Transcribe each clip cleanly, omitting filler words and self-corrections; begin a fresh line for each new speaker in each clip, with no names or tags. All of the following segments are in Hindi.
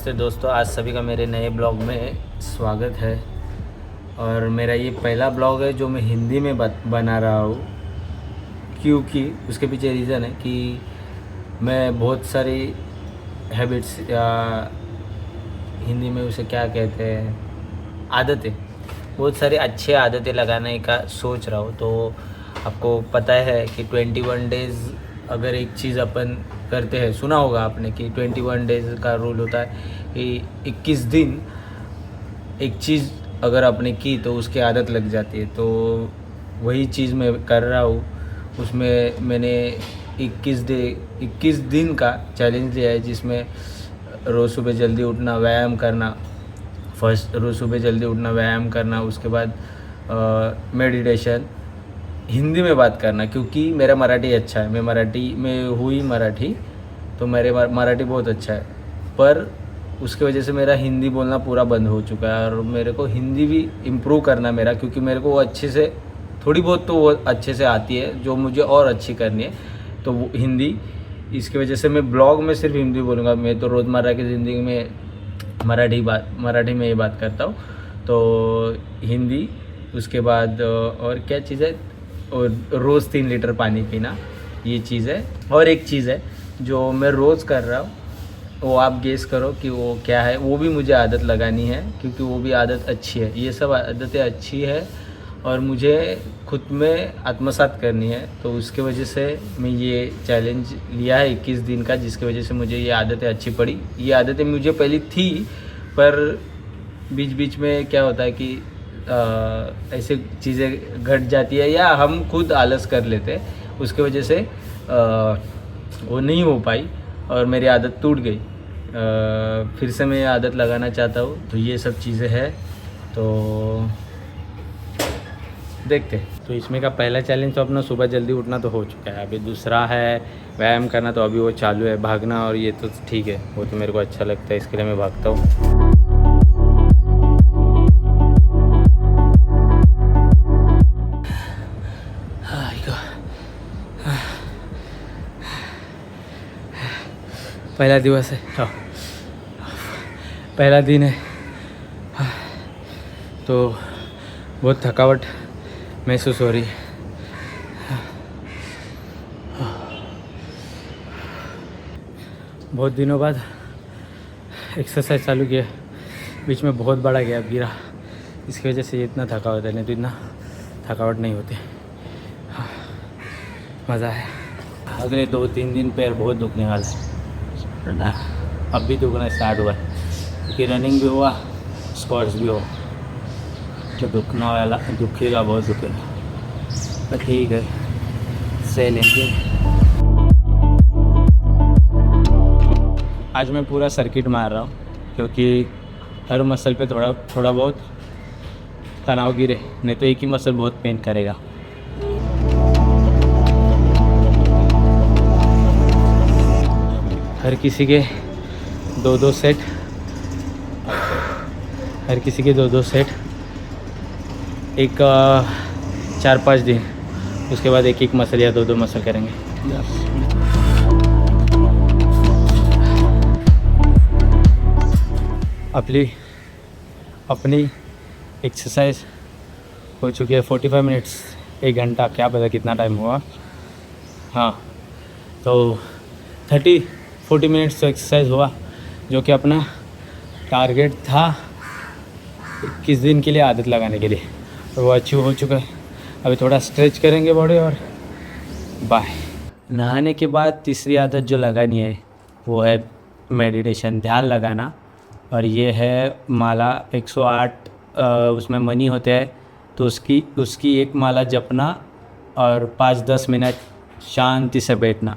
नमस्ते दोस्तों, आज सभी का मेरे नए ब्लॉग में स्वागत है। और मेरा ये पहला ब्लॉग है जो मैं हिंदी में बना रहा हूँ, क्योंकि उसके पीछे रीज़न है कि मैं बहुत सारी हैबिट्स या हिंदी में उसे क्या कहते हैं, आदतें, बहुत सारी अच्छी आदतें लगाने का सोच रहा हूँ। तो आपको पता है कि 21 डेज़ अगर एक चीज़ अपन करते हैं, सुना होगा आपने कि 21 डेज़ का रूल होता है कि 21 दिन एक चीज़ अगर आपने की तो उसकी आदत लग जाती है। तो वही चीज़ मैं कर रहा हूँ। उसमें मैंने 21 दिन का चैलेंज लिया है, जिसमें रोज़ सुबह जल्दी उठना, व्यायाम करना, रोज़ सुबह जल्दी उठना, व्यायाम करना, उसके बाद मेडिटेशन, हिंदी में बात करना, क्योंकि मेरा मराठी अच्छा है, मैं मराठी में हुई मराठी, तो मेरे मराठी बहुत अच्छा है। पर उसके वजह से मेरा हिंदी बोलना पूरा बंद हो चुका है और मेरे को हिंदी भी इम्प्रूव करना मेरा, क्योंकि मेरे को वो अच्छे से थोड़ी बहुत तो वो अच्छे से आती है जो मुझे और अच्छी करनी है, तो वो हिंदी। इसकी वजह से मैं ब्लॉग में सिर्फ हिंदी बोलूँगा। मैं तो रोज़मर्रा की ज़िंदगी में मराठी में ही बात करता हूँ। तो हिंदी, उसके बाद और क्या चीज़ है, और रोज़ 3 लीटर पानी पीना, ये चीज़ है। और एक चीज़ है जो मैं रोज़ कर रहा हूँ, वो आप गेस करो कि वो क्या है। वो भी मुझे आदत लगानी है, क्योंकि वो भी आदत अच्छी है। ये सब आदतें अच्छी है और मुझे खुद में आत्मसात करनी है। तो उसके वजह से मैं ये चैलेंज लिया है 21 दिन का, जिसकी वजह से मुझे ये आदतें अच्छी पड़ी। ये आदतें मुझे पहले थी, पर बीच बीच में क्या होता है कि ऐसे चीज़ें घट जाती है या हम खुद आलस कर लेते हैं, उसके वजह से वो नहीं हो पाई और मेरी आदत टूट गई। फिर से मैं आदत लगाना चाहता हूँ। तो ये सब चीज़ें हैं, तो देखते। तो इसमें का पहला चैलेंज तो अपना सुबह जल्दी उठना तो हो चुका है। अभी दूसरा है व्यायाम करना, तो अभी वो चालू है। भागना और ये तो ठीक है, वो तो मेरे को अच्छा लगता है, इसके लिए मैं भागता हूँ। पहला दिवस है, पहला दिन है, तो बहुत थकावट महसूस हो रही है। बहुत दिनों बाद एक्सरसाइज चालू किया, बीच में बहुत बड़ा गैप गिरा, इसकी वजह से इतना थका होता है, नहीं तो इतना थकावट नहीं होती। मज़ा है। अगले 2-3 दिन पैर बहुत दुखने वाला है, अब भी दुखना स्टार्ट हुआ है, क्योंकि रनिंग भी हुआ, स्क्वाट्स भी हो, तो दुखना वाला, दुखेगा, बहुत दुखेगा। तो ठीक है, सह लेंगे। आज मैं पूरा सर्किट मार रहा हूँ, क्योंकि हर मसल पे थोड़ा बहुत तनाव गिरे, नहीं तो एक ही मसल बहुत पेन करेगा। हर किसी के 2-2 सेट, एक 4-5 दिन, उसके बाद एक मसल या 2-2 मसल करेंगे। अपनी एक्सरसाइज हो चुकी है 45 मिनट्स, 1 घंटा, क्या पता कितना टाइम हुआ। हाँ, तो 30-40 मिनट्स तो एक्सरसाइज हुआ, जो कि अपना टारगेट था 21 दिन के लिए आदत लगाने के लिए, और वो अचीव हो चुका है। अभी थोड़ा स्ट्रेच करेंगे बॉडी और बाय। नहाने के बाद तीसरी आदत जो लगानी है वो है मेडिटेशन, ध्यान लगाना। और ये है माला 108, उसमें मनी होते हैं, तो उसकी एक माला जपना और 5-10 मिनट शांति से बैठना,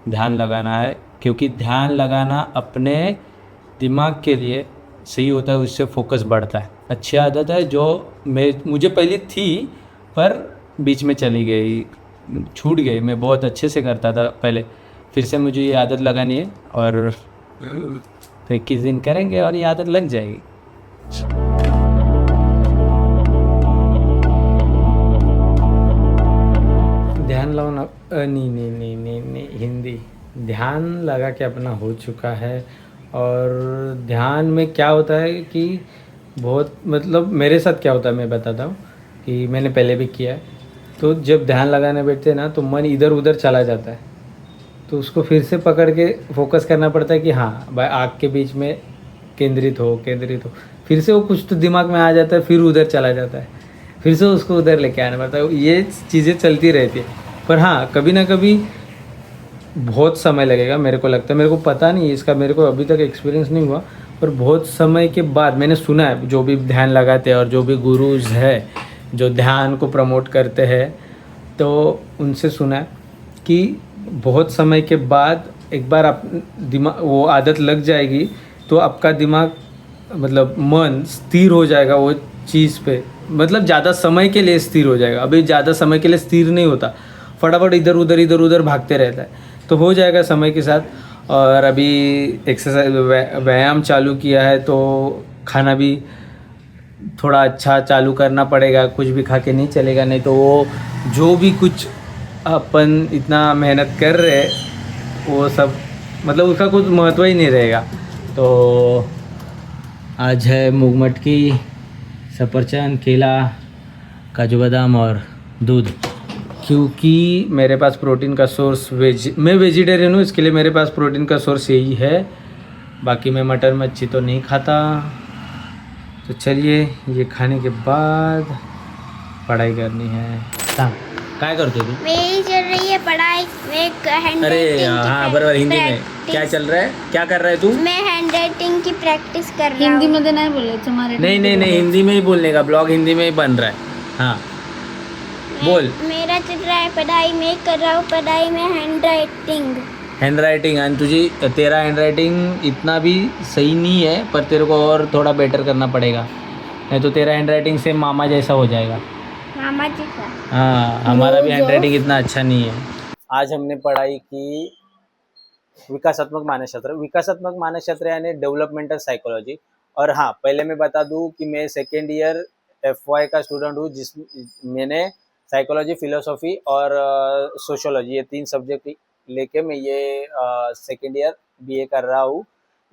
ध्यान लगाना है। क्योंकि ध्यान लगाना अपने दिमाग के लिए सही होता है, उससे फोकस बढ़ता है। अच्छी आदत है जो मुझे पहले थी, पर बीच में चली गई, छूट गई। मैं बहुत अच्छे से करता था पहले, फिर से मुझे ये आदत लगानी है, और तो 21 दिन करेंगे और ये आदत लग जाएगी। ध्यान लगाना नहीं, हिंदी। ध्यान लगा के अपना हो चुका है, और ध्यान में क्या होता है कि बहुत मतलब मेरे साथ क्या होता है मैं बताता हूँ कि मैंने पहले भी किया है। तो जब ध्यान लगाने बैठते हैं ना तो मन इधर उधर चला जाता है, तो उसको फिर से पकड़ के फोकस करना पड़ता है कि हाँ भाई आँख के बीच में केंद्रित हो। फिर से वो कुछ तो दिमाग में आ जाता है, फिर उधर चला जाता है, फिर से उसको उधर लेके आना पड़ता है। ये चीज़ें चलती रहती है। पर हाँ कभी ना कभी बहुत समय लगेगा, मेरे को लगता है, मेरे को पता नहीं इसका, मेरे को अभी तक एक्सपीरियंस नहीं हुआ, पर बहुत समय के बाद मैंने सुना है जो भी ध्यान लगाते हैं और जो भी गुरुज है जो ध्यान को प्रमोट करते हैं, तो उनसे सुना है कि बहुत समय के बाद एक बार आप दिमाग वो आदत लग जाएगी तो आपका दिमाग मतलब मन स्थिर हो जाएगा वो चीज़ पे, मतलब ज़्यादा समय के लिए स्थिर हो जाएगा। अभी ज़्यादा समय के लिए स्थिर नहीं होता, फटाफट इधर उधर भागते रहता है, तो हो जाएगा समय के साथ। और अभी एक्सरसाइज व्यायाम चालू किया है तो खाना भी थोड़ा अच्छा चालू करना पड़ेगा, कुछ भी खा के नहीं चलेगा, नहीं तो वो जो भी कुछ अपन इतना मेहनत कर रहे हैं वो सब मतलब उसका कुछ महत्व ही नहीं रहेगा। तो आज है मूंग मटकी, सफरचंद, केला, काजू बादाम और दूध, क्योंकि मेरे पास प्रोटीन का सोर्स मैं वेजिटेरियन हूँ, इसके लिए मेरे पास प्रोटीन का सोर्स यही है। बाकी मैं मटन मच्छी तो नहीं खाता। तो चलिए ये खाने के बाद पढ़ाई करनी है। हाँ काय करते तू?
मेरी चल रही है पढ़ाई। मैं
अरे
हैंडराइटिंग की
हाँ बराबर, हिंदी में क्या
प्रैक्टिस
चल रहा है, क्या कर रहा है तू?
मैं हैंडराइटिंग की प्रैक्टिस कर रहा
हिंदी
हूँ।
मध्ये नाही बोलायचं, मराठी
नहीं नहीं नहीं, हिंदी में ही बोलने का, ब्लॉग हिंदी में ही बन रहा है। हाँ बोल।
मेरा चल रहा है पढ़ाई, मैं कर रहा हूँ पढ़ाई में हैंडराइटिंग।
हैंड राइटिंग, एंड तेरा हैंड राइटिंग इतना भी सही नहीं है, पर तेरे को और थोड़ा बेटर करना पड़ेगा, नहीं तो तेरा हैंड राइटिंग से मामा जैसा हो जाएगा।
मामा जी का
हाँ हमारा भी
जो-
हैंड राइटिंग इतना अच्छा नहीं है। आज हमने पढ़ाई की विकासात्मक मानसशास्त्र यानी डेवलपमेंटल साइकोलॉजी। और हाँ पहले मैं बता दूँ कि मैं सेकेंड ईयर FY का स्टूडेंट हूँ, जिस मैंने साइकोलॉजी, फिलोसॉफी और सोशोलॉजी ये 3 सब्जेक्ट लेके मैं ये सेकेंड ईयर BA कर रहा हूँ।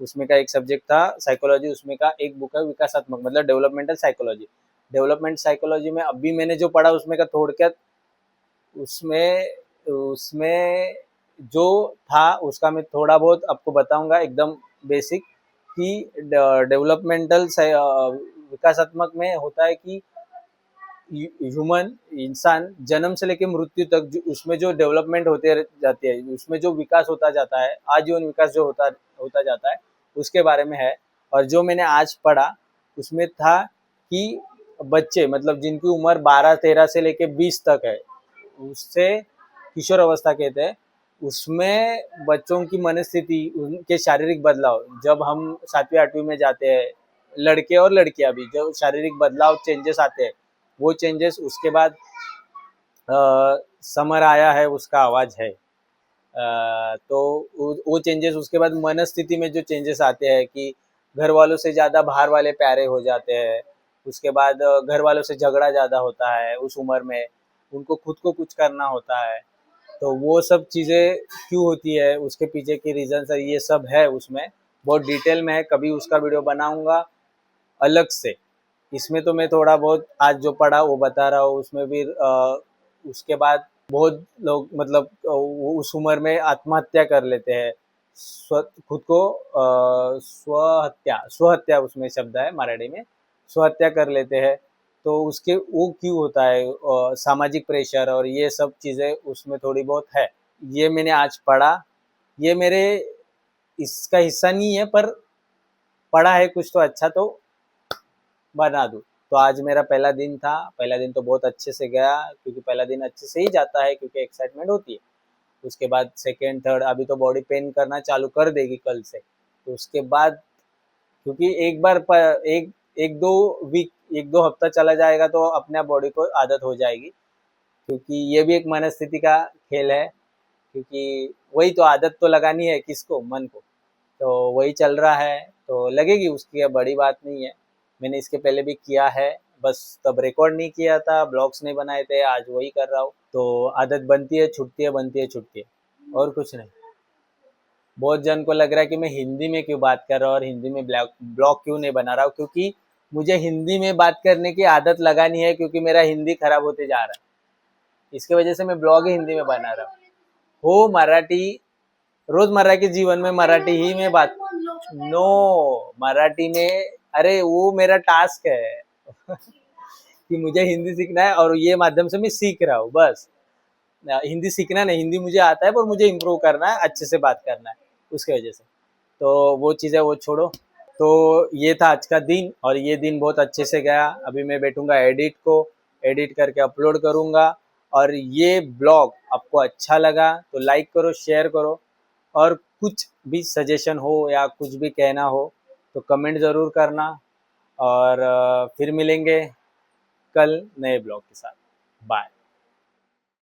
उसमें का एक सब्जेक्ट था साइकोलॉजी, उसमें का एक बुक है विकासात्मक मतलब डेवलपमेंटल साइकोलॉजी। डेवलपमेंट साइकोलॉजी में अभी मैंने जो पढ़ा उसमें का थोड़ा उसमें उसमें जो था उसका मैं थोड़ा बहुत आपको बताऊंगा एकदम बेसिक, कि डेवलपमेंटल विकासात्मक में होता है कि ह्यूमन इंसान जन्म से लेकर मृत्यु तक उसमें जो डेवलपमेंट होते जाती है, उसमें जो विकास होता जाता है, आजीवन विकास जो होता होता जाता है उसके बारे में है। और जो मैंने आज पढ़ा उसमें था कि बच्चे मतलब जिनकी उम्र 12-13 से लेकर 20 तक है, उससे किशोर अवस्था कहते हैं, उसमें बच्चों की मनस्थिति, उनके शारीरिक बदलाव, जब हम 7वीं 8वीं में जाते हैं, लड़के और लड़कियां भी, जो शारीरिक बदलाव चेंजेस आते हैं, वो चेंजेस उसके बाद समर आया है उसका आवाज है, तो वो चेंजेस उसके बाद मनस्थिति में जो चेंजेस आते हैं कि घर वालों से ज़्यादा बाहर वाले प्यारे हो जाते हैं, उसके बाद घर वालों से झगड़ा ज़्यादा होता है उस उम्र में, उनको खुद को कुछ करना होता है। तो वो सब चीज़ें क्यों होती है, उसके पीछे की रीजन है, ये सब है उसमें, बहुत डिटेल में है, कभी उसका वीडियो बनाऊंगा अलग से। इसमें तो मैं थोड़ा बहुत आज जो पढ़ा वो बता रहा हूँ, उसमें भी उसके बाद बहुत लोग मतलब उस उम्र में आत्महत्या कर लेते हैं, खुद को स्वहत्या उसमें शब्द है मराठी में, स्वहत्या कर लेते हैं। तो उसके वो क्यों होता है, सामाजिक प्रेशर और ये सब चीज़ें उसमें थोड़ी बहुत है, ये मैंने आज पढ़ा। ये मेरे इसका हिस्सा नहीं है, पर पढ़ा है कुछ तो अच्छा तो बना दूँ। तो आज मेरा पहला दिन था, पहला दिन तो बहुत अच्छे से गया, क्योंकि पहला दिन अच्छे से ही जाता है क्योंकि एक्साइटमेंट होती है। उसके बाद सेकेंड थर्ड अभी तो बॉडी पेन करना चालू कर देगी कल से, तो उसके बाद क्योंकि एक बार एक एक दो वीक, एक दो हफ्ता चला जाएगा तो अपने आप बॉडी को आदत हो जाएगी, क्योंकि ये भी एक मनस्थिति का खेल है, क्योंकि वही तो आदत तो लगानी है किसको, मन को, तो वही चल रहा है, तो लगेगी, उसकी बड़ी बात नहीं है। मैंने इसके पहले भी किया है, बस तब रिकॉर्ड नहीं किया था, ब्लॉग्स नहीं बनाए थे, आज वही कर रहा हूँ। तो आदत बनती है छूटती है, बनती है छूटती है, और कुछ नहीं। बहुत जन को लग रहा है कि मैं हिंदी में क्यों बात कर रहा हूँ और हिंदी में ब्लॉग क्यों नहीं बना रहा हूँ, क्योंकि मुझे हिंदी में बात करने की आदत लगानी है, क्योंकि मेरा हिंदी खराब होते जा रहा है। इसके वजह से मैं ब्लॉग ही हिंदी में बना रहा हूँ। हो मराठी, रोजमर्रा के जीवन में मराठी ही में बात, नो मराठी में, अरे वो मेरा टास्क है कि मुझे हिंदी सीखना है और ये माध्यम से मैं सीख रहा हूँ बस। हिंदी सीखना नहीं, हिंदी मुझे आता है पर मुझे इम्प्रूव करना है, अच्छे से बात करना है, उसके वजह से। तो वो चीज़ है, वो छोड़ो। तो ये था आज का दिन और ये दिन बहुत अच्छे से गया। अभी मैं बैठूंगा एडिट करके अपलोड करूंगा। और ये ब्लॉग आपको अच्छा लगा तो लाइक करो, शेयर करो, और कुछ भी सजेशन हो या कुछ भी कहना हो तो कमेंट ज़रूर करना। और फिर मिलेंगे कल नए ब्लॉग के साथ। बाय।